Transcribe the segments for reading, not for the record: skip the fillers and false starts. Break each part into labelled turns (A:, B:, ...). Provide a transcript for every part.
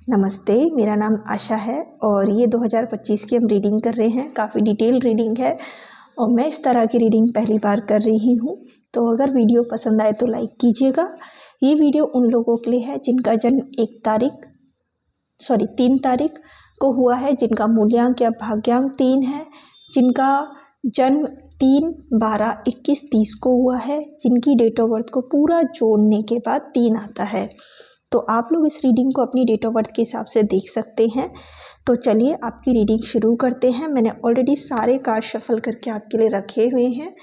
A: नमस्ते, मेरा नाम आशा है और ये 2025 की हम रीडिंग कर रहे हैं। काफ़ी डिटेल रीडिंग है और मैं इस तरह की रीडिंग पहली बार कर रही हूँ। तो अगर वीडियो पसंद आए तो लाइक कीजिएगा। ये वीडियो उन लोगों के लिए है जिनका जन्म 3 तारीख को हुआ है, जिनका मूल्यांक या भाग्यांक 3 है, जिनका जन्म 3, 12, 21, 30 को हुआ है, जिनकी डेट ऑफ बर्थ को पूरा जोड़ने के बाद 3 आता है। तो आप लोग इस रीडिंग को अपनी डेट ऑफ बर्थ के हिसाब से देख सकते हैं। तो चलिए आपकी रीडिंग शुरू करते हैं। मैंने ऑलरेडी सारे कार्ड शफल करके आपके लिए रखे हुए हैं।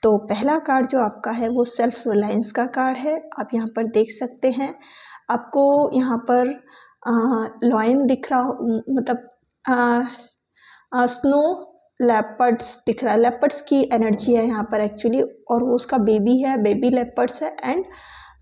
A: तो पहला कार्ड जो आपका है वो सेल्फ रिलायंस का कार्ड है। आप यहाँ पर देख सकते हैं, आपको यहाँ पर लॉयन दिख रहा, मतलब स्नो लेपर्ड्स दिख रहा है। लेपर्ड्स की एनर्जी है यहाँ पर एक्चुअली, और वो उसका बेबी है, बेबी लेपर्ड्स है and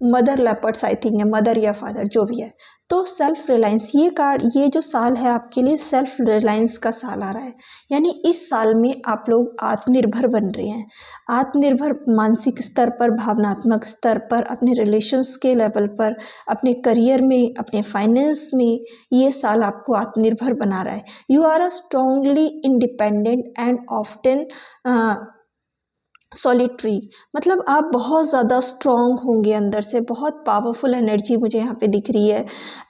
A: mother leopards I think है, मदर या फादर जो भी है। तो सेल्फ रिलायंस ये कार्ड, ये जो साल है आपके लिए सेल्फ रिलायंस का साल आ रहा है। यानी इस साल में आप लोग आत्मनिर्भर बन रहे हैं। आत्मनिर्भर मानसिक स्तर पर, भावनात्मक स्तर पर, अपने रिलेशंस के लेवल पर, अपने करियर में, अपने फाइनेंस में, ये साल आपको आत्मनिर्भर बना रहा है। You are a strongly independent and often solitary, मतलब आप बहुत ज़्यादा स्ट्रॉन्ग होंगे अंदर से। बहुत पावरफुल एनर्जी मुझे यहाँ पे दिख रही है।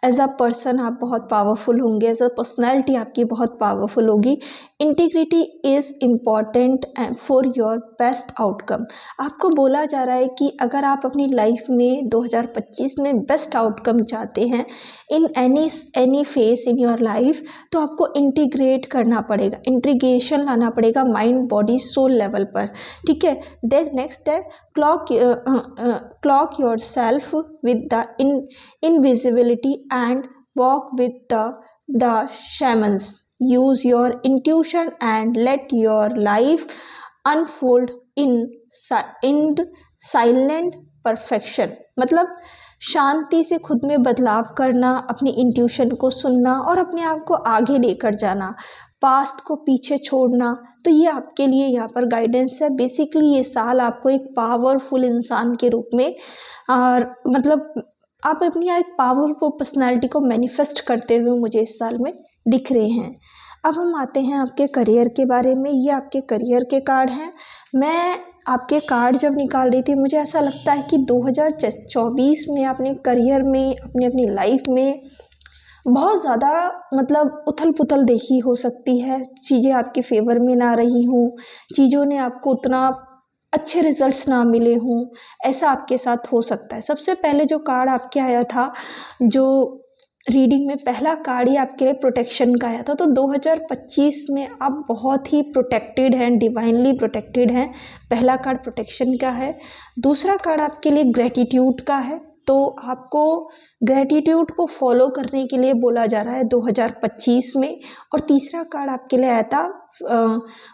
A: एज अ पर्सन आप बहुत पावरफुल होंगे, एज अ पर्सनैलिटी आपकी बहुत पावरफुल होगी। Integrity is important for your best outcome. आपको बोला जा रहा है कि अगर आप अपनी लाइफ में 2025 में बेस्ट आउटकम चाहते हैं in any face in your life, तो आपको इंटीग्रेट करना पड़ेगा, इंटीग्रेशन लाना पड़ेगा माइंड, बॉडी, सोल लेवल पर। ठीक है। देन नेक्स्ट है clock yourself with the invisibility and walk with the shamans. Use your intuition and let your life unfold in silent perfection. मतलब शांति से खुद में बदलाव करना, अपनी इंट्यूशन को सुनना और अपने आप को आगे लेकर जाना, पास्ट को पीछे छोड़ना। तो ये आपके लिए यहाँ पर गाइडेंस है। बेसिकली ये साल आपको एक पावरफुल इंसान के रूप में, और मतलब आप अपनी एक पावरफुल पर्सनालिटी को मैनिफेस्ट करते हुए मुझे इस साल में दिख रहे हैं। अब हम आते हैं आपके करियर के बारे में। ये आपके करियर के कार्ड हैं। मैं आपके कार्ड जब निकाल रही थी, मुझे ऐसा लगता है कि 2024 में अपने करियर में, अपनी लाइफ में बहुत ज़्यादा मतलब उथल पुथल देखी हो सकती है। चीज़ें आपके फेवर में ना रही हों, चीज़ों ने आपको उतना अच्छे रिजल्ट्स ना मिले हों, ऐसा आपके साथ हो सकता है। सबसे पहले जो कार्ड आपके आया था, जो रीडिंग में पहला कार्ड ही आपके लिए प्रोटेक्शन का आया था। तो 2025 में आप बहुत ही प्रोटेक्टेड हैं, डिवाइनली प्रोटेक्टेड हैं। पहला कार्ड प्रोटेक्शन का है। दूसरा कार्ड आपके लिए ग्रेटिट्यूड का है। तो आपको ग्रेटिट्यूड को फॉलो करने के लिए बोला जा रहा है 2025 में। और तीसरा कार्ड आपके लिए आया था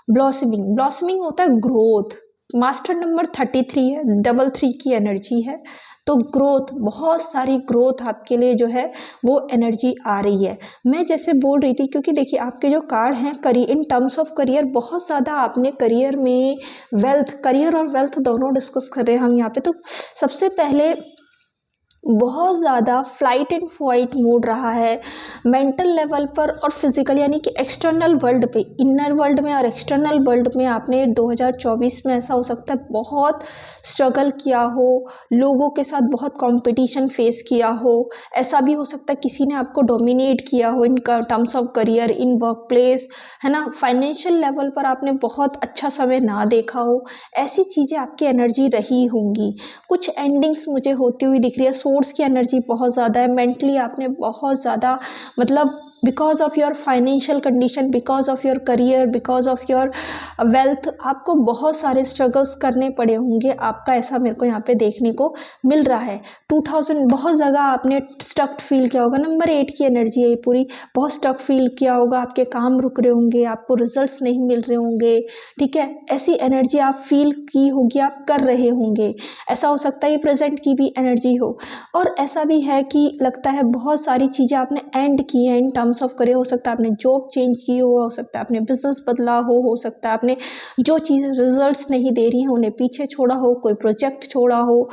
A: ब्लॉसमिंग। ब्लॉसमिंग होता है ग्रोथ। मास्टर नंबर 33 है, 33 की एनर्जी है। तो ग्रोथ, बहुत सारी ग्रोथ आपके लिए जो है वो एनर्जी आ रही है। मैं जैसे बोल रही थी, क्योंकि देखिए आपके जो कार्ड हैं career, in terms of career, बहुत ज़्यादा आपने करियर में करियर और वेल्थ दोनों डिस्कस कर रहे हैं हम यहाँ पे। तो सबसे पहले बहुत ज़्यादा फ्लाइट एंड फाइट मोड रहा है मेंटल लेवल पर और फिजिकल, यानी कि एक्सटर्नल वर्ल्ड पे, इनर वर्ल्ड में और एक्सटर्नल वर्ल्ड में आपने 2024 में ऐसा हो सकता है बहुत स्ट्रगल किया हो, लोगों के साथ बहुत कंपटीशन फेस किया हो। ऐसा भी हो सकता है किसी ने आपको डोमिनेट किया हो in terms of career, in work place, है ना। फाइनेंशियल लेवल पर आपने बहुत अच्छा समय ना देखा हो, ऐसी चीज़ें आपकी एनर्जी रही होंगी। कुछ एंडिंग्स मुझे होती हुई दिख रही है। सोर्स की एनर्जी बहुत ज़्यादा है। मेंटली आपने बहुत ज़्यादा, मतलब because of your financial condition, because of your career, because of your wealth, आपको बहुत सारे स्ट्रगल्स करने पड़े होंगे। आपका ऐसा मेरे को यहाँ पे देखने को मिल रहा है। 2000 बहुत जगह आपने स्टक फील किया होगा। नंबर 8 की एनर्जी है ये पूरी। बहुत स्टक फील किया होगा, आपके काम रुक रहे होंगे, आपको रिजल्ट्स नहीं मिल रहे होंगे। ठीक है, ऐसी एनर्जी आप फील की होगी, आप कर रहे होंगे। ऐसा हो सकता है ये प्रेजेंट की भी एनर्जी हो। और ऐसा भी है कि लगता है बहुत सारी चीज़ें आपने एंड की हैं in terms terms of career, हो सकता है आपने जॉब चेंज की हो सकता है आपने बिजनेस बदला हो सकता है आपने जो चीज़ें रिजल्ट्स नहीं दे रही हैं उन्हें पीछे छोड़ा हो, कोई प्रोजेक्ट छोड़ा हो,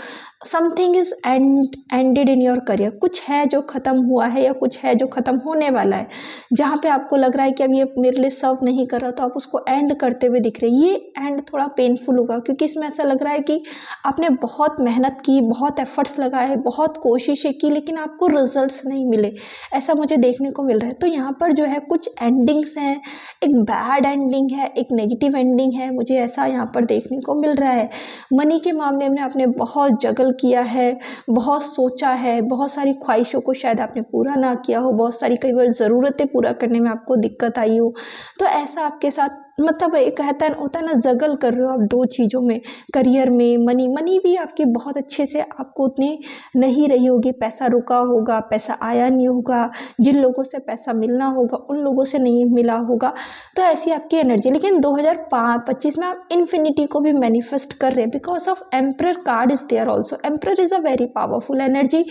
A: something is ended in your career, कुछ है जो ख़त्म हुआ है या कुछ है जो ख़त्म होने वाला है, जहाँ पे आपको लग रहा है कि अब ये मेरे लिए सर्व नहीं कर रहा, तो आप उसको एंड करते हुए दिख रहे हैं। ये एंड थोड़ा पेनफुल होगा क्योंकि इसमें ऐसा लग रहा है कि आपने बहुत मेहनत की, बहुत एफर्ट्स लगाए, बहुत कोशिशें की, लेकिन आपको रिजल्ट्स नहीं मिले, ऐसा मुझे देखने को मिल रहा है। तो यहाँ पर जो है कुछ एंडिंग्स हैं, एक बैड एंडिंग है, एक नेगेटिव एंडिंग है, मुझे ऐसा यहाँ पर देखने को मिल रहा है। मनी के मामले में आपने बहुत जगल किया है, बहुत सोचा है, बहुत सारी ख्वाहिशों को शायद आपने पूरा ना किया हो, बहुत सारी कई बार ज़रूरतें पूरा करने में आपको दिक्कत आई हो, तो ऐसा आपके साथ मतलब एक होता है ना, जगल कर रहे हो आप दो चीज़ों में, करियर में, मनी भी आपकी बहुत अच्छे से आपको उतनी नहीं रही होगी, पैसा रुका होगा, पैसा आया नहीं होगा, जिन लोगों से पैसा मिलना होगा उन लोगों से नहीं मिला होगा, तो ऐसी आपकी एनर्जी। लेकिन 2025 में आप इन्फिनिटी को भी मैनिफेस्ट कर रहे हैं because of emperor card is there also. Emperor is a very powerful energy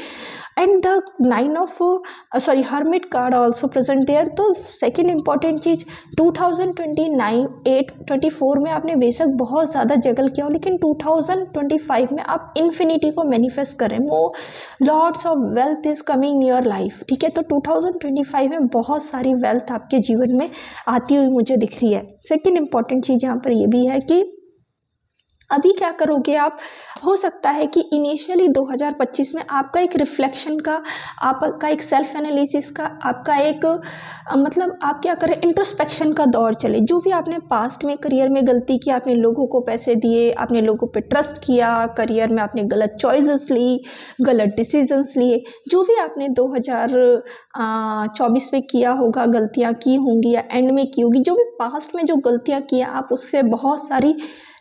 A: and the nine of hermit card also present there. तो सेकेंड इंपॉर्टेंट चीज़ 2024 में आपने बेशक बहुत ज़्यादा जगल किया हो, लेकिन 2025 में आप इन्फिनिटी को मैनिफेस्ट करें, वो lots of wealth is coming in your life, ठीक है। तो 2025 में बहुत सारी वेल्थ आपके जीवन में आती हुई मुझे दिख रही है। सेकेंड इंपॉर्टेंट चीज़ यहाँ पर ये भी है कि अभी क्या करोगे आप, हो सकता है कि इनिशियली 2025 में आपका एक रिफ्लेक्शन का, आपका एक सेल्फ एनालिसिस का, आपका एक मतलब आप क्या करें, इंट्रोस्पेक्शन का दौर चले। जो भी आपने पास्ट में करियर में गलती की, आपने लोगों को पैसे दिए, आपने लोगों पे ट्रस्ट किया, करियर में आपने गलत चॉइसेस ली, गलत डिसीजंस लिए, जो भी आपने 2024 में किया होगा, गलतियाँ की होंगी या एंड में की होगी, जो भी पास्ट में जो गलतियाँ की हैं, आप उससे बहुत सारी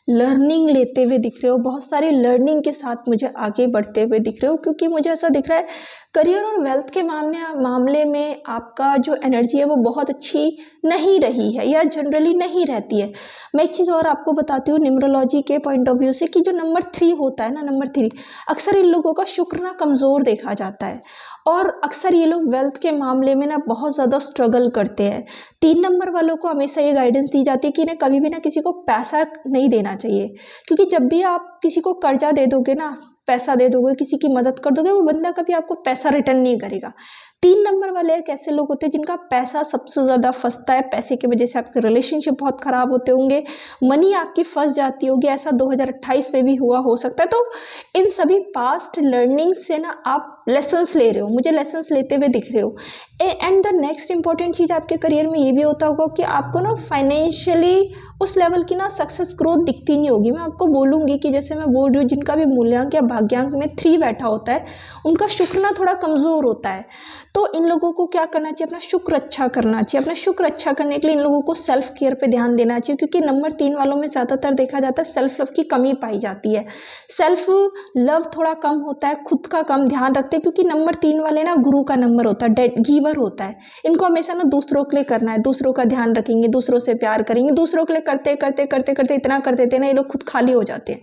A: लर्निंग लेते हुए दिख रहे हो, बहुत सारी लर्निंग के साथ मुझे आगे बढ़ते हुए दिख रहे हो, क्योंकि मुझे ऐसा दिख रहा है करियर और वेल्थ के मामले में आपका जो एनर्जी है वो बहुत अच्छी नहीं रही है या जनरली नहीं रहती है। मैं एक चीज़ और आपको बताती हूँ न्यूमरोलॉजी के पॉइंट ऑफ व्यू से कि जो नंबर 3 होता है ना, नंबर 3 अक्सर इन लोगों का शुक्र ना कमज़ोर देखा जाता है और अक्सर ये लोग वेल्थ के मामले में ना बहुत ज़्यादा स्ट्रगल करते हैं। 3 नंबर वालों को हमेशा ये गाइडेंस दी जाती है कि इन्हें कभी भी ना किसी को पैसा नहीं देना चाहिए, क्योंकि जब भी आप किसी को कर्जा दे दोगे ना, पैसा दे दोगे, किसी की मदद कर दोगे, वो बंदा कभी आपको पैसा रिटर्न नहीं करेगा। 3 नंबर वाले एक ऐसे लोग होते हैं जिनका पैसा सबसे ज़्यादा फंसता है, पैसे की वजह से आपके रिलेशनशिप बहुत ख़राब होते होंगे, मनी आपकी फंस जाती होगी, ऐसा 2028 में भी हुआ हो सकता है। तो इन सभी पास्ट लर्निंग से ना आप लेसन्स ले रहे हो, मुझे लेसन्स लेते हुए दिख रहे हो। एंड द नेक्स्ट इंपॉर्टेंट चीज़ आपके करियर में ये भी होता होगा कि आपको ना फाइनेंशियली उस लेवल की ना सक्सेस ग्रोथ दिखती नहीं होगी। मैं आपको बोलूँगी कि जैसे मैं बोल रही हूँ, जिनका भी मूल्यांक या भाग्यांक में 3 बैठा होता है उनका शुक्र ना थोड़ा कमज़ोर होता है। तो इन लोगों को क्या करना चाहिए, अपना शुक्र अच्छा करना चाहिए। अपना शुक्र अच्छा करने के लिए इन लोगों को सेल्फ केयर पे ध्यान देना चाहिए, क्योंकि नंबर 3 वालों में ज़्यादातर देखा जाता है सेल्फ लव की कमी पाई जाती है, सेल्फ लव थोड़ा कम होता है, खुद का कम ध्यान रखते हैं, क्योंकि नंबर 3 वाले ना गुरु का नंबर होता है, गिवर होता है। इनको हमेशा ना दूसरों के लिए करना है, दूसरों का ध्यान रखेंगे, दूसरों से प्यार करेंगे, दूसरों के लिए करते करते करते करते इतना कर देते हैं ना, ये लोग खुद खाली हो जाते हैं।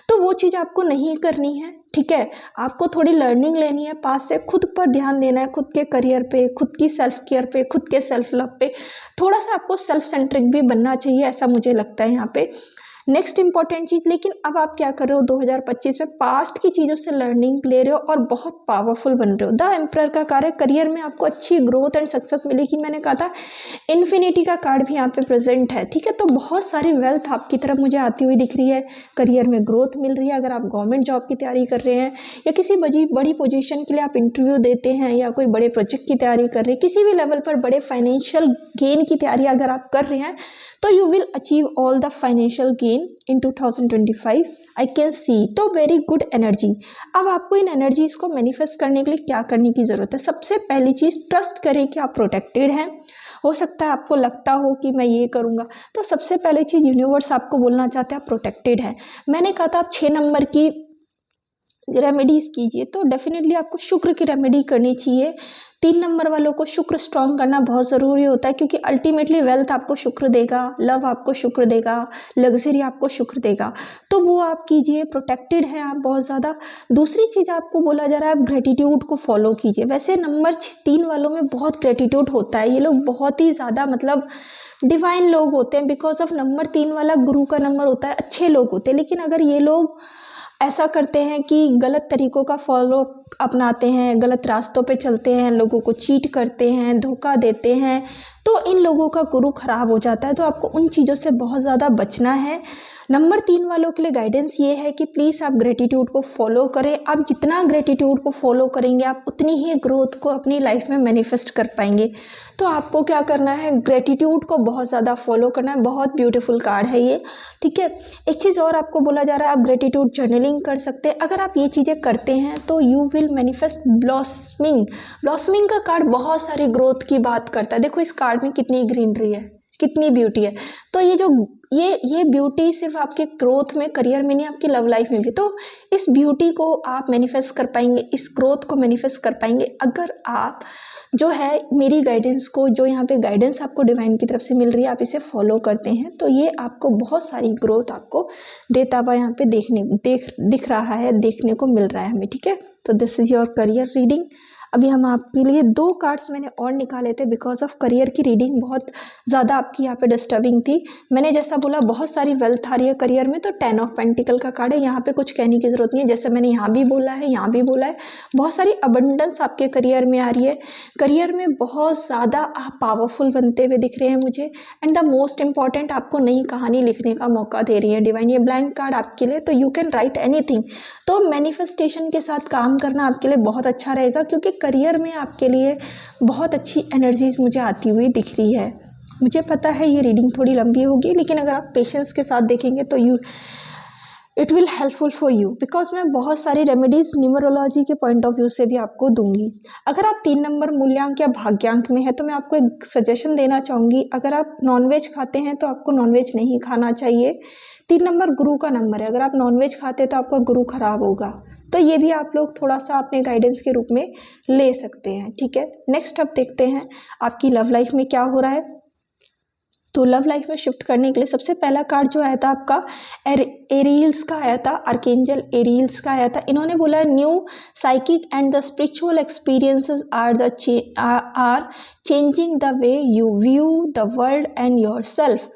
A: तो वो चीज़ आपको नहीं करनी है, ठीक है। आपको थोड़ी लर्निंग लेनी है पास से, खुद पर ध्यान देना है, खुद के करियर पे, खुद की सेल्फ केयर पे, खुद के सेल्फ लव पे, थोड़ा सा आपको सेल्फ सेंट्रिक भी बनना चाहिए, ऐसा मुझे लगता है यहाँ पे। नेक्स्ट इंपॉर्टेंट चीज़, लेकिन अब आप क्या कर रहे हो 2025 में, पास्ट की चीज़ों से लर्निंग ले रहे हो और बहुत पावरफुल बन रहे हो। द एम्परर का कार्य, करियर में आपको अच्छी ग्रोथ एंड सक्सेस मिलेगी। मैंने कहा था इन्फिनिटी का कार्ड भी यहाँ पे प्रेजेंट है, ठीक है। तो बहुत सारी वेल्थ आपकी तरफ मुझे आती हुई दिख रही है, करियर में ग्रोथ मिल रही है। अगर आप गवर्नमेंट जॉब की तैयारी कर रहे हैं या किसी बड़ी पोजीशन के लिए आप इंटरव्यू देते हैं या कोई बड़े प्रोजेक्ट की तैयारी कर रहे हैं, किसी भी लेवल पर बड़े फाइनेंशियल गेन की तैयारी अगर आप कर रहे हैं, तो you will achieve all the financial gain in 2025 I can see. तो वेरी गुड एनर्जी। अब आपको इन एनर्जीज को मैनिफेस्ट करने के लिए क्या करने की ज़रूरत है? सबसे पहली चीज़, ट्रस्ट करें कि आप प्रोटेक्टेड हैं। हो सकता है आपको लगता हो कि मैं ये करूँगा, तो सबसे पहले चीज़ यूनिवर्स आपको बोलना चाहते हैं आप प्रोटेक्टेड है। मैंने कहा था आप 6 नंबर की रेमेडीज़ कीजिए, तो डेफिनेटली आपको शुक्र की रेमेडी करनी चाहिए। 3 नंबर वालों को शुक्र स्ट्रॉन्ग करना बहुत ज़रूरी होता है, क्योंकि अल्टीमेटली वेल्थ आपको शुक्र देगा, लव आपको शुक्र देगा, लग्जरी आपको शुक्र देगा, तो वो आप कीजिए, प्रोटेक्टेड हैं आप बहुत ज़्यादा। दूसरी चीज़ आपको बोला जा रहा है, आप ग्रेटिट्यूड को फॉलो कीजिए। वैसे नंबर 3 वालों में बहुत ग्रेटिट्यूड होता है, ये लोग बहुत ही ज़्यादा मतलब डिवाइन लोग होते हैं, बिकॉज ऑफ नंबर 3 वाला गुरु का नंबर होता है, अच्छे लोग होते हैं। लेकिन अगर ये लोग ऐसा करते हैं कि गलत तरीक़ों का फॉलो अपनाते हैं, गलत रास्तों पे चलते हैं, लोगों को चीट करते हैं, धोखा देते हैं, तो इन लोगों का गुरु खराब हो जाता है। तो आपको उन चीज़ों से बहुत ज़्यादा बचना है। नंबर 3 वालों के लिए गाइडेंस ये है कि प्लीज़ आप ग्रेटिट्यूड को फॉलो करें। आप जितना ग्रेटिट्यूड को फॉलो करेंगे, आप उतनी ही ग्रोथ को अपनी लाइफ में मैनिफेस्ट कर पाएंगे। तो आपको क्या करना है, ग्रेटिट्यूड को बहुत ज़्यादा फॉलो करना है। बहुत ब्यूटीफुल कार्ड है ये, ठीक है। एक चीज़ और आपको बोला जा रहा है, आप ग्रेटिट्यूड जर्नलिंग कर सकते हैं। अगर आप ये चीज़ें करते हैं तो you will manifest blossoming. Blossoming का कार्ड बहुत सारी ग्रोथ की बात करता है। देखो इस कार्ड में कितनी ग्रीनरी है, कितनी ब्यूटी है। तो ये जो ये ब्यूटी सिर्फ आपके ग्रोथ में, करियर में नहीं, आपकी लव लाइफ में भी। तो इस ब्यूटी को आप मैनिफेस्ट कर पाएंगे, इस ग्रोथ को मैनिफेस्ट कर पाएंगे अगर आप जो है मेरी गाइडेंस को, जो यहाँ पे गाइडेंस आपको डिवाइन की तरफ से मिल रही है, आप इसे फॉलो करते हैं। तो ये आपको बहुत सारी ग्रोथ आपको देता हुआ यहाँ पे दिख रहा है, देखने को मिल रहा है हमें, ठीक है। तो this is your career reading. अभी हम आपके लिए 2 कार्ड्स मैंने और निकाले थे, बिकॉज ऑफ करियर की रीडिंग बहुत ज़्यादा आपकी यहाँ पे डिस्टर्बिंग थी। मैंने जैसा बोला बहुत सारी वेल्थ आ रही है करियर में, तो 10 ऑफ पेंटिकल का कार्ड है। यहाँ पे कुछ कहने की ज़रूरत नहीं है, जैसे मैंने यहाँ भी बोला है, यहाँ भी बोला है, बहुत सारी अबंडेंस आपके करियर में आ रही है। करियर में बहुत ज़्यादा आप पावरफुल बनते हुए दिख रहे हैं मुझे। एंड द मोस्ट इम्पॉर्टेंट, आपको नई कहानी लिखने का मौका दे रही है डिवाइन। ये ब्लैंक कार्ड आपके लिए, तो यू कैन राइट एनीथिंग। तो मैनिफेस्टेशन के साथ काम करना आपके लिए बहुत अच्छा रहेगा, क्योंकि करियर में आपके लिए बहुत अच्छी एनर्जीज मुझे आती हुई दिख रही है। मुझे पता है ये रीडिंग थोड़ी लंबी होगी, लेकिन अगर आप पेशेंस के साथ देखेंगे तो it will helpful for you, because मैं बहुत सारी रेमेडीज न्यूमरोलॉजी के पॉइंट ऑफ व्यू से भी आपको दूंगी। अगर आप 3 नंबर मूल्यांक या भाग्यांक में है, तो मैं आपको एक सजेशन देना चाहूँगी। अगर आप नॉनवेज खाते हैं तो आपको नॉनवेज नहीं खाना चाहिए। 3 नंबर गुरु का नंबर है, अगर आप नॉनवेज खाते हैं तो आपका गुरु खराब होगा। तो ये भी आप लोग थोड़ा सा अपने गाइडेंस के रूप में ले सकते हैं, ठीक है। नेक्स्ट अब देखते हैं आपकी लव लाइफ में क्या हो रहा है। तो लव लाइफ में शिफ्ट करने के लिए सबसे पहला कार्ड जो आया था आपका एरियल्स का आया था, आर्कएंजल एरियल्स का आया था। इन्होंने बोला new psychic and the spiritual experiences are changing the way you view the world and yourself.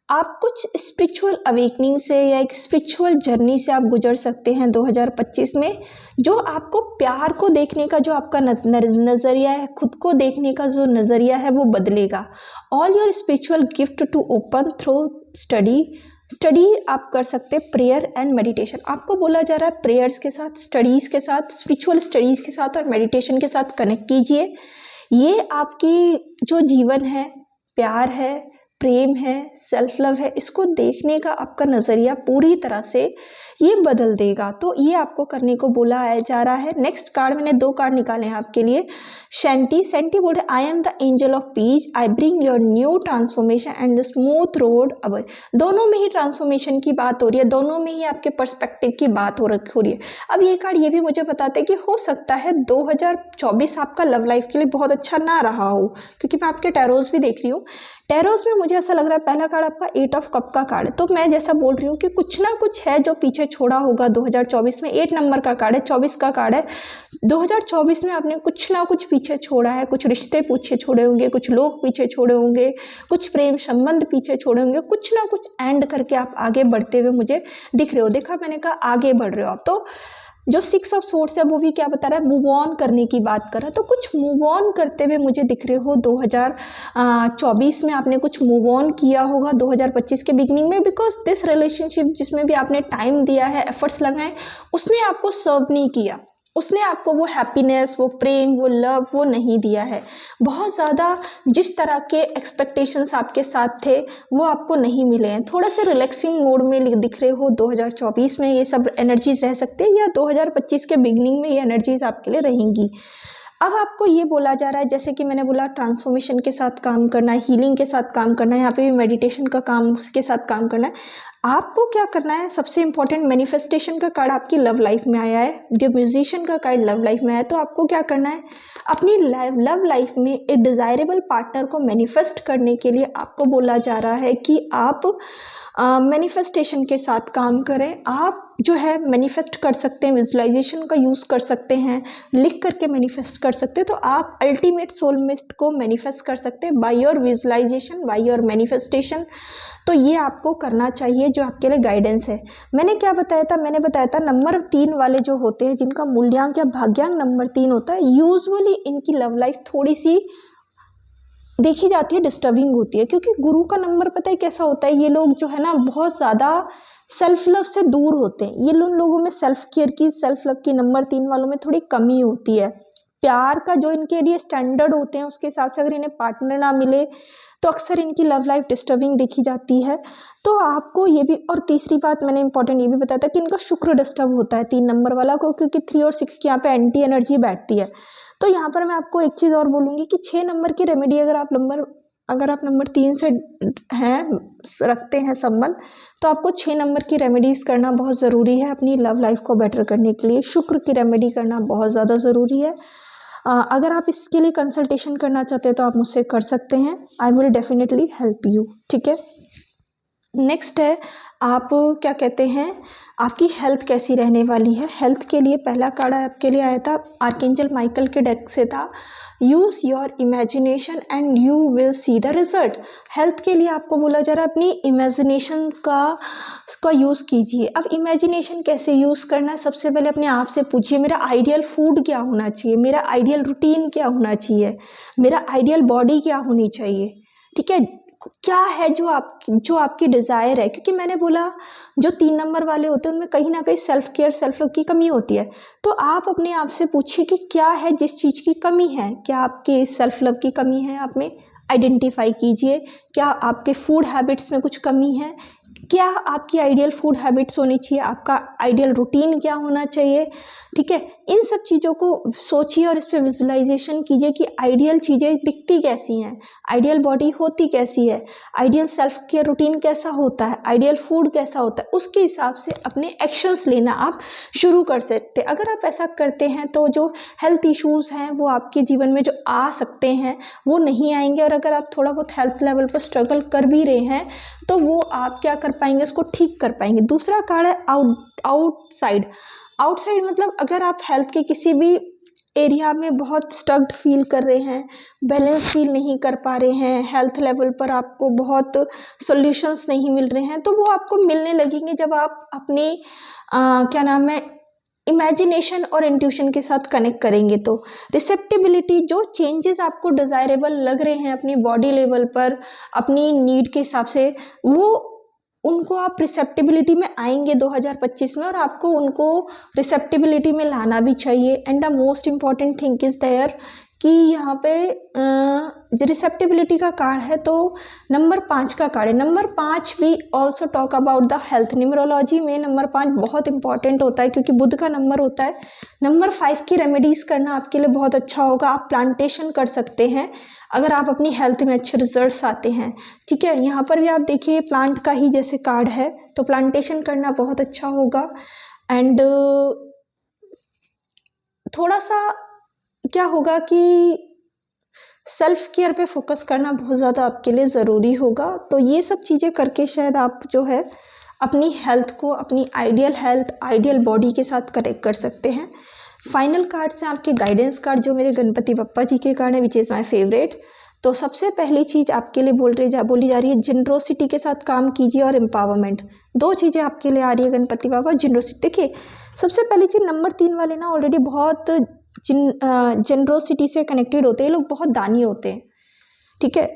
A: आप कुछ स्पिरिचुअल अवेकनिंग से या एक स्पिरिचुअल जर्नी से आप गुजर सकते हैं 2025 में, जो आपको प्यार को देखने का जो आपका नज़रिया है, खुद को देखने का जो नज़रिया है, वो बदलेगा। All your spiritual gift to open through study आप कर सकते हैं, प्रेयर एंड मेडिटेशन। आपको बोला जा रहा है प्रेयर्स के साथ, स्टडीज़ के साथ, स्पिरिचुअल स्टडीज़ के साथ और मेडिटेशन के साथ कनेक्ट कीजिए। ये आपकी जो जीवन है, प्यार है, प्रेम है, सेल्फ लव है, इसको देखने का आपका नज़रिया पूरी तरह से ये बदल देगा। तो ये आपको करने को बोला जा रहा है। नेक्स्ट कार्ड, मैंने 2 कार्ड निकाले हैं आपके लिए। सेंटी बोल रहे, I am the angel of peace, I bring your new transformation and the smooth road away. दोनों में ही ट्रांसफॉर्मेशन की बात हो रही है, दोनों में ही आपके पर्सपेक्टिव की बात हो रही है। अब ये कार्ड ये भी मुझे बताते हैं कि हो सकता है 2024 आपका लव लाइफ के लिए बहुत अच्छा ना रहा हो, क्योंकि मैं आपके टैरोज भी देख रही हूँ। टैरोस में मुझे ऐसा लग रहा है पहला कार्ड आपका 8 ऑफ कप का कार्ड है। तो मैं जैसा बोल रही हूँ कि कुछ ना कुछ है जो पीछे छोड़ा होगा 2024 में। 8 नंबर का कार्ड है, 24 का कार्ड है। 2024 में आपने कुछ ना कुछ पीछे छोड़ा है, कुछ रिश्ते पीछे छोड़े होंगे, कुछ लोग पीछे छोड़े होंगे, कुछ प्रेम संबंध पीछे छोड़े होंगे, कुछ ना कुछ एंड करके आप आगे बढ़ते हुए मुझे दिख रहे हो। देखा, मैंने कहा आगे बढ़ रहे हो आप। तो जो 6 ऑफ सोर्स है वो भी क्या बता रहा है, मूव ऑन करने की बात कर रहा है। तो कुछ मूव ऑन करते हुए मुझे दिख रहे हो 2024 में। आपने कुछ मूव ऑन किया होगा 2025 के बिगनिंग में, बिकॉज दिस रिलेशनशिप जिसमें भी आपने टाइम दिया है, एफर्ट्स लगाए, उसने आपको सर्व नहीं किया, उसने आपको वो हैप्पीनेस, वो प्रेम, वो लव वो नहीं दिया है। बहुत ज़्यादा जिस तरह के एक्सपेक्टेशंस आपके साथ थे वो आपको नहीं मिले हैं। थोड़ा से रिलैक्सिंग मोड में दिख रहे हो 2024 में। ये सब एनर्जीज रह सकते हैं, या 2025 के बिगनिंग में ये एनर्जीज आपके लिए रहेंगी। अब आपको ये बोला जा रहा है, जैसे कि मैंने बोला, ट्रांसफॉर्मेशन के साथ काम करना है, हीलिंग के साथ काम करना है, यहाँ पे भी मेडिटेशन का काम, उसके साथ काम करना है। आपको क्या करना है, सबसे इंपॉर्टेंट, मैनिफेस्टेशन का कार्ड आपकी लव लाइफ में आया है, जो म्यूजिशियन का कार्ड लव लाइफ में आया है, तो आपको क्या करना है, अपनी लव लाइफ में एक डिज़ायरेबल पार्टनर को मैनिफेस्ट करने के लिए आपको बोला जा रहा है कि आप मैनिफेस्टेशन के साथ काम करें। आप जो है मैनिफेस्ट कर सकते हैं, विजुअलाइजेशन का यूज़ कर सकते हैं, लिख करके मैनिफेस्ट कर सकते हैं। तो आप अल्टीमेट सोलमेट को मैनिफेस्ट कर सकते हैं by your visualisation, by your manifestation. तो ये आपको करना चाहिए, जो आपके लिए गाइडेंस है। मैंने क्या बताया था, मैंने बताया था नंबर 3 वाले जो होते हैं, जिनका मूल्यांक या भाग्यांक नंबर 3 होता है, यूजुअली इनकी लव लाइफ थोड़ी सी देखी जाती है डिस्टर्बिंग होती है, क्योंकि गुरु का नंबर पता है कैसा होता है, ये लोग जो है ना बहुत ज़्यादा सेल्फ लव से दूर होते हैं। ये लोगों में सेल्फ केयर की, सेल्फ लव की नंबर 3 वालों में थोड़ी कमी होती है। प्यार का जो इनके लिए स्टैंडर्ड होते हैं उसके हिसाब से अगर इन्हें पार्टनर ना मिले तो अक्सर इनकी लव लाइफ डिस्टर्बिंग देखी जाती है। तो आपको ये भी, और तीसरी बात मैंने इंपॉर्टेंट ये भी बताया था कि इनका शुक्र डिस्टर्ब होता है 3 नंबर वाला को, क्योंकि 3 और 6 की यहाँ पे एंटी एनर्जी बैठती है। तो यहाँ पर मैं आपको एक चीज़ और बोलूँगी कि 6 नंबर की रेमेडी अगर आप नंबर 3 से हैं, रखते हैं संबंध, तो आपको 6 नंबर की रेमेडीज़ करना बहुत ज़रूरी है अपनी लव लाइफ को बेटर करने के लिए। शुक्र की रेमेडी करना बहुत ज़्यादा ज़रूरी है। अगर आप इसके लिए कंसल्टेशन करना चाहते हैं तो आप मुझसे कर सकते हैं, I will definitely help you. ठीक है, नेक्स्ट है, आप क्या कहते हैं, आपकी हेल्थ कैसी रहने वाली है। हेल्थ के लिए पहला कार्ड आपके लिए आया था, आर्कएंजल माइकल के डेक से था, use your imagination and you will see the result. Health के लिए आपको बोला जा रहा है अपनी इमेजिनेशन का यूज़ कीजिए। अब इमेजिनेशन कैसे यूज़ करना है, सबसे पहले अपने आप से पूछिए, मेरा आइडियल फूड क्या होना चाहिए, मेरा आइडियल रूटीन क्या होना चाहिए, मेरा आइडियल बॉडी क्या होनी चाहिए। ठीक है, क्या है जो आपकी डिज़ायर है, क्योंकि मैंने बोला जो 3 नंबर वाले होते हैं उनमें कहीं ना कहीं सेल्फ केयर, सेल्फ लव की कमी होती है। तो आप अपने आप से पूछिए कि क्या है जिस चीज़ की कमी है, क्या आपके सेल्फ लव की कमी है, आप में आइडेंटिफाई कीजिए। क्या आपके फूड हैबिट्स में कुछ कमी है, क्या आपकी आइडियल फूड हैबिट्स होनी चाहिए, आपका आइडियल रूटीन क्या होना चाहिए। ठीक है, इन सब चीज़ों को सोचिए और इस पर विजुअलाइजेशन कीजिए कि आइडियल चीज़ें दिखती कैसी हैं, आइडियल बॉडी होती कैसी है, आइडियल सेल्फ केयर रूटीन कैसा होता है, आइडियल फूड कैसा होता है। उसके हिसाब से अपने एक्शंस लेना आप शुरू कर सकते हैं। अगर आप ऐसा करते हैं तो जो हेल्थ इश्यूज़ हैं वो आपके जीवन में जो आ सकते हैं वो नहीं आएंगे, और अगर आप थोड़ा बहुत हेल्थ लेवल पर स्ट्रगल कर भी रहे हैं तो वो आप क्या कर पाएंगे, उसको ठीक कर पाएंगे। दूसरा कार्ड है आउटसाइड। आउटसाइड मतलब अगर आप हेल्थ के किसी भी एरिया में बहुत स्टक्ड फील कर रहे हैं, बैलेंस फील नहीं कर पा रहे हैं, हेल्थ लेवल पर आपको बहुत सॉल्यूशंस नहीं मिल रहे हैं, तो वो आपको मिलने लगेंगे जब आप अपनी क्या नाम है, इमेजिनेशन और इंट्यूशन के साथ कनेक्ट करेंगे। तो रिसेप्टिबिलिटी, जो चेंजेस आपको डिज़ायरेबल लग रहे हैं अपनी बॉडी लेवल पर, अपनी नीड के हिसाब से, वो उनको आप रिसेप्टिबिलिटी में आएंगे 2025 में, और आपको उनको रिसेप्टिबिलिटी में लाना भी चाहिए। And the most important thing is there कि यहाँ पे जो रिसेप्टिबिलिटी का कार्ड है तो नंबर 5 का कार्ड है। नंबर 5 भी also talk about the health. Numerology में नंबर 5 बहुत इंपॉर्टेंट होता है क्योंकि बुध का नंबर होता है। नंबर 5 की रेमेडीज़ करना आपके लिए बहुत अच्छा होगा। आप प्लांटेशन कर सकते हैं अगर आप अपनी हेल्थ में अच्छे रिजल्ट्स आते हैं। ठीक है, यहाँ पर भी आप देखिए प्लांट का ही जैसे कार्ड है, तो प्लांटेशन करना बहुत अच्छा होगा। एंड थोड़ा सा क्या होगा कि सेल्फ केयर पे फोकस करना बहुत ज़्यादा आपके लिए ज़रूरी होगा। तो ये सब चीज़ें करके शायद आप जो है अपनी हेल्थ को, अपनी आइडियल हेल्थ, आइडियल बॉडी के साथ कनेक्ट कर सकते हैं। फाइनल कार्ड से आपके गाइडेंस कार्ड जो मेरे गणपति बप्पा जी के कार्ड है, विच इज़ माई फेवरेट। तो सबसे पहली चीज़ आपके लिए बोली जा रही है, जनरोसिटी के साथ काम कीजिए और एम्पावरमेंट। 2 चीज़ें आपके लिए आ रही है गणपति बाबा। जनरोसिटी, देखिए सबसे पहली चीज़, नंबर 3 वाले ना ऑलरेडी बहुत जनरोसिटी से कनेक्टेड होते हैं, लोग बहुत दानी होते हैं। ठीक है,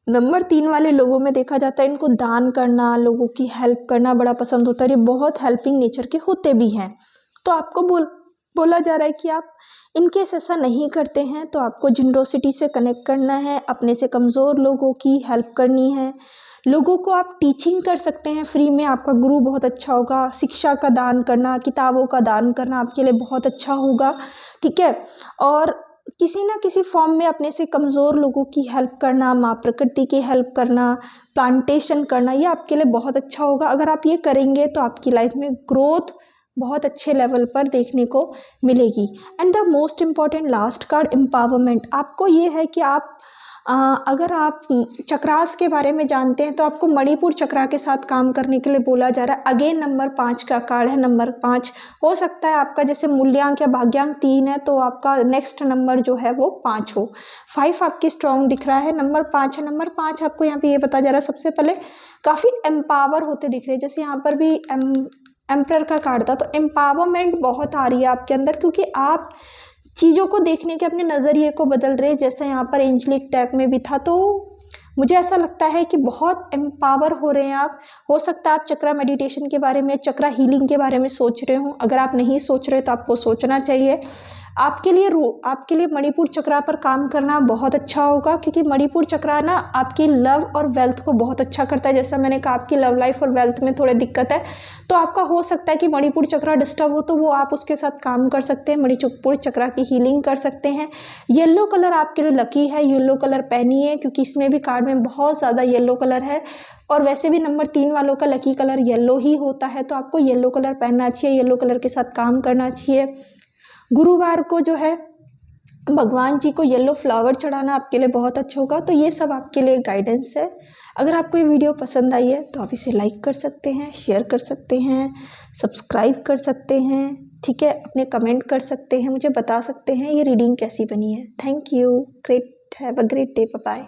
A: नंबर 3 वाले लोगों में देखा जाता है इनको दान करना, लोगों की हेल्प करना बड़ा पसंद होता है, ये बहुत हेल्पिंग नेचर के होते भी हैं। तो आपको बोला जा रहा है कि आप इनकेस ऐसा नहीं करते हैं तो आपको जनरोसिटी से कनेक्ट करना है, अपने से कमज़ोर लोगों की हेल्प करनी है। लोगों को आप टीचिंग कर सकते हैं फ्री में, आपका गुरु बहुत अच्छा होगा। शिक्षा का दान करना, किताबों का दान करना आपके लिए बहुत अच्छा होगा। ठीक है, और किसी ना किसी फॉर्म में अपने से कमज़ोर लोगों की हेल्प करना, माँ प्रकृति की हेल्प करना, प्लांटेशन करना, ये आपके लिए बहुत अच्छा होगा। अगर आप ये करेंगे तो आपकी लाइफ में ग्रोथ बहुत अच्छे लेवल पर देखने को मिलेगी। And the most important last card empowerment, आपको ये है कि आप अगर आप चक्रास के बारे में जानते हैं तो आपको मणिपुर चक्रा के साथ काम करने के लिए बोला जा रहा है। अगेन नंबर 5 का कार्ड है। नंबर 5 हो सकता है आपका जैसे मूल्यांक या भाग्यांक 3 है तो आपका नेक्स्ट नंबर जो है वो 5 हो। 5 आपकी स्ट्रॉन्ग दिख रहा है, नंबर 5 है। नंबर 5 आपको यहाँ पे ये बताया जा रहा है सबसे पहले काफ़ी एम्पावर होते दिख रहे हैं। जैसे यहाँ पर भी एम्परर का कार्ड था, तो एम्पावरमेंट बहुत आ रही है आपके अंदर, क्योंकि आप चीज़ों को देखने के अपने नज़रिए को बदल रहे हैं। जैसे यहाँ पर एंजलिक टैग में भी था, तो मुझे ऐसा लगता है कि बहुत एम्पावर हो रहे हैं आप। हो सकता है आप चक्रा मेडिटेशन के बारे में, चक्रा हीलिंग के बारे में सोच रहे हो। अगर आप नहीं सोच रहे तो आपको सोचना चाहिए। आपके लिए मणिपुर चक्रा पर काम करना बहुत अच्छा होगा, क्योंकि मणिपुर चक्रा ना आपकी लव और वेल्थ को बहुत अच्छा करता है। जैसा मैंने कहा आपकी लव लाइफ और वेल्थ में थोड़ी दिक्कत है, तो आपका हो सकता है कि मणिपुर चक्रा डिस्टर्ब हो, तो वो आप उसके साथ काम कर सकते हैं, मणिपुर चक्रा की हीलिंग कर सकते हैं। येलो कलर आपके लिए लकी है, येलो कलर पहनिए, क्योंकि इसमें भी कार्ड में बहुत ज़्यादा येलो कलर है। और वैसे भी नंबर 3 वालों का लकी कलर येलो ही होता है, तो आपको येलो कलर पहनना चाहिए, येलो कलर के साथ काम करना चाहिए। गुरुवार को जो है भगवान जी को येलो फ्लावर चढ़ाना आपके लिए बहुत अच्छा होगा। तो ये सब आपके लिए गाइडेंस है। अगर आपको ये वीडियो पसंद आई है तो आप इसे लाइक कर सकते हैं, शेयर कर सकते हैं, सब्सक्राइब कर सकते हैं, ठीक है। अपने कमेंट कर सकते हैं, मुझे बता सकते हैं ये रीडिंग कैसी बनी है। Thank you. Great, have a great day, bye bye.